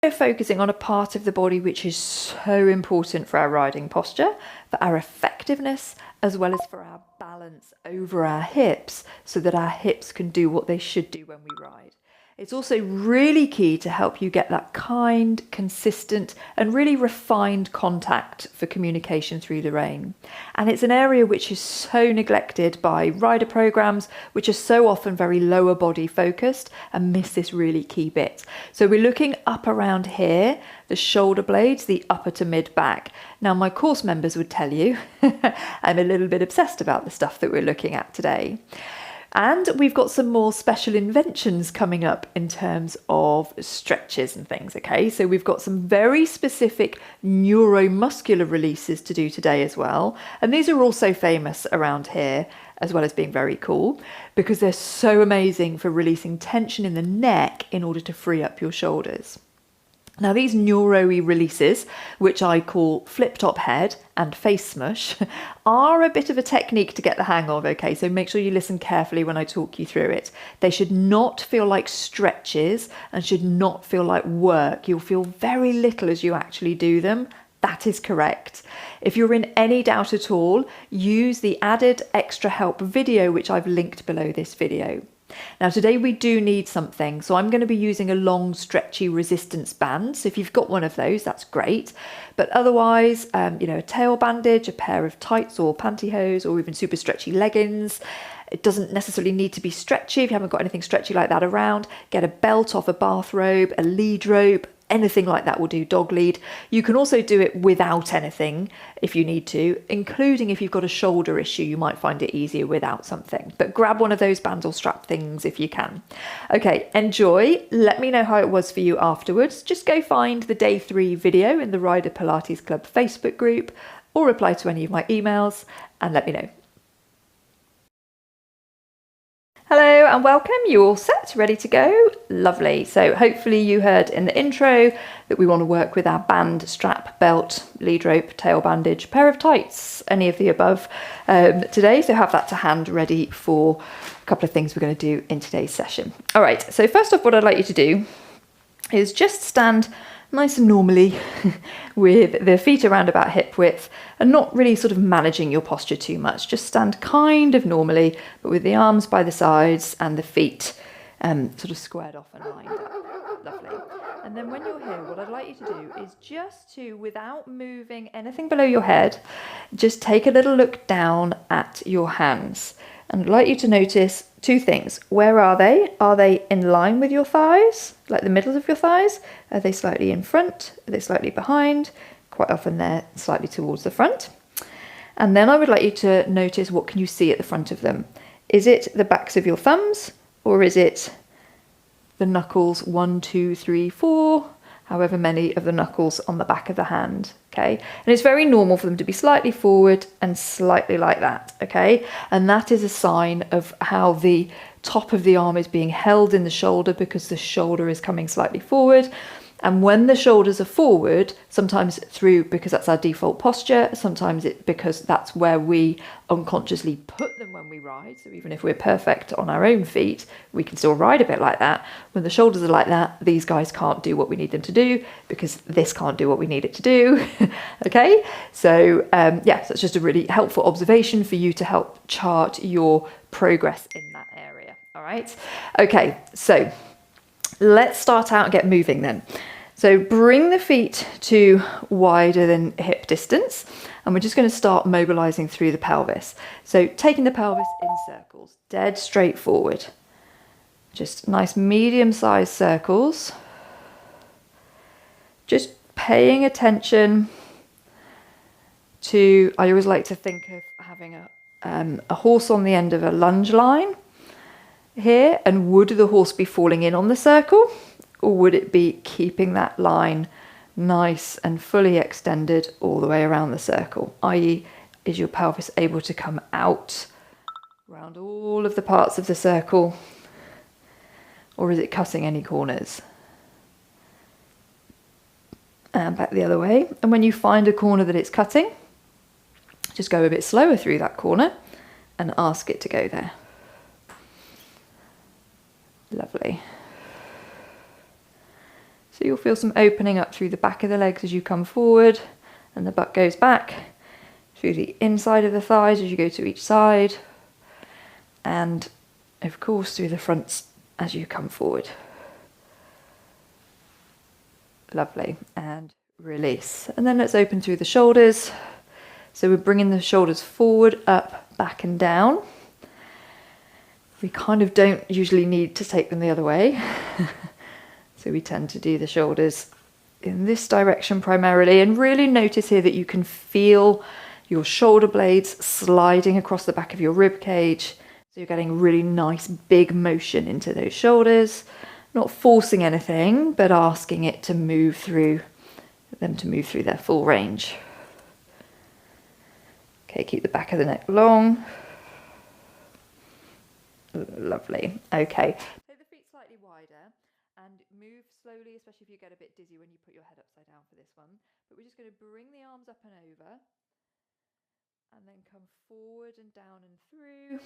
We're focusing on a part of the body which is so important for our riding posture, for our effectiveness, as well as for our balance over our hips, so that our hips can do what they should do when we ride. It's also really key to help you get that kind, consistent, and really refined contact for communication through the rein. And it's an area which is so neglected by rider programs, which are so often very lower body focused and miss this really key bit. So we're looking up around here, the shoulder blades, the upper to mid back. Now, my course members would tell you I'm a little bit obsessed about the stuff that we're looking at today. And we've got some more special inventions coming up in terms of stretches and things, okay? So we've got some very specific neuromuscular releases to do today as well. And these are also famous around here, as well as being very cool, because they're so amazing for releasing tension in the neck in order to free up your shoulders. Now, these neuro-y releases, which I call flip-top head and face smush, are a bit of a technique to get the hang of, okay? So make sure you listen carefully when I talk you through it. They should not feel like stretches and should not feel like work. You'll feel very little as you actually do them. That is correct. If you're in any doubt at all, use the added extra help video, which I've linked below this video. Now, today we do need something, so I'm going to be using a long stretchy resistance band. So if you've got one of those, that's great. But otherwise, a tail bandage, a pair of tights or pantyhose, or even super stretchy leggings. It doesn't necessarily need to be stretchy. If you haven't got anything stretchy like that around, get a belt off a bathrobe, a lead rope. Anything like that will do, dog lead. You can also do it without anything if you need to, including if you've got a shoulder issue, you might find it easier without something. But grab one of those bands or strap things if you can. Okay, enjoy. Let me know how it was for you afterwards. Just go find the day 3 video in the Rider Pilates Club Facebook group or reply to any of my emails and let me know. Hello and welcome. You all set? Ready to go? Lovely. So hopefully you heard in the intro that we want to work with our band, strap, belt, lead rope, tail bandage, pair of tights, any of the above today. So have that to hand ready for a couple of things we're going to do in today's session. All right. So first off, what I'd like you to do is just stand nice and normally with the feet around about hip width and not really sort of managing your posture too much. Just stand kind of normally, but with the arms by the sides and the feet sort of squared off and lined up. Lovely. And then when you're here, what I'd like you to do is just to, without moving anything below your head, just take a little look down at your hands. And I'd like you to notice 2 things. Where are they? Are they in line with your thighs, like the middle of your thighs? Are they slightly in front? Are they slightly behind? Quite often they're slightly towards the front. And then I would like you to notice, what can you see at the front of them? Is it the backs of your thumbs, or is it the knuckles 1, 2, 3, 4, however many of the knuckles on the back of the hand? Okay, and it's very normal for them to be slightly forward and slightly like that, okay? And that is a sign of how the top of the arm is being held in the shoulder, because the shoulder is coming slightly forward. And when the shoulders are forward, sometimes because that's our default posture, sometimes it's because that's where we unconsciously put them when we ride. So even if we're perfect on our own feet, we can still ride a bit like that. When the shoulders are like that, these guys can't do what we need them to do, because this can't do what we need it to do. Okay, so so it's just a really helpful observation for you to help chart your progress in that area. All right, okay, so let's start out and get moving then. So bring the feet to wider than hip distance, and we're just going to start mobilizing through the pelvis. So taking the pelvis in circles, dead straight forward. Just nice medium-sized circles. Just paying attention to, I always like to think of having a horse on the end of a lunge line here, and would the horse be falling in on the circle, or would it be keeping that line nice and fully extended all the way around the circle? I.e., is your pelvis able to come out around all of the parts of the circle, or is it cutting any corners? And back the other way. And when you find a corner that it's cutting, just go a bit slower through that corner and ask it to go there. Lovely. So you'll feel some opening up through the back of the legs as you come forward, and the butt goes back through the inside of the thighs as you go to each side, and of course through the fronts as you come forward. Lovely. And release. And then let's open through the shoulders. So we're bringing the shoulders forward, up, back and down. We kind of don't usually need to take them the other way. So we tend to do the shoulders in this direction primarily, and really notice here that you can feel your shoulder blades sliding across the back of your rib cage. So you're getting really nice big motion into those shoulders, not forcing anything, but asking it to move through their full range. Okay, keep the back of the neck long. Lovely. Okay. Take the feet slightly wider and move slowly, especially if you get a bit dizzy when you put your head upside down for this one. But we're just going to bring the arms up and over, and then come forward and down and through.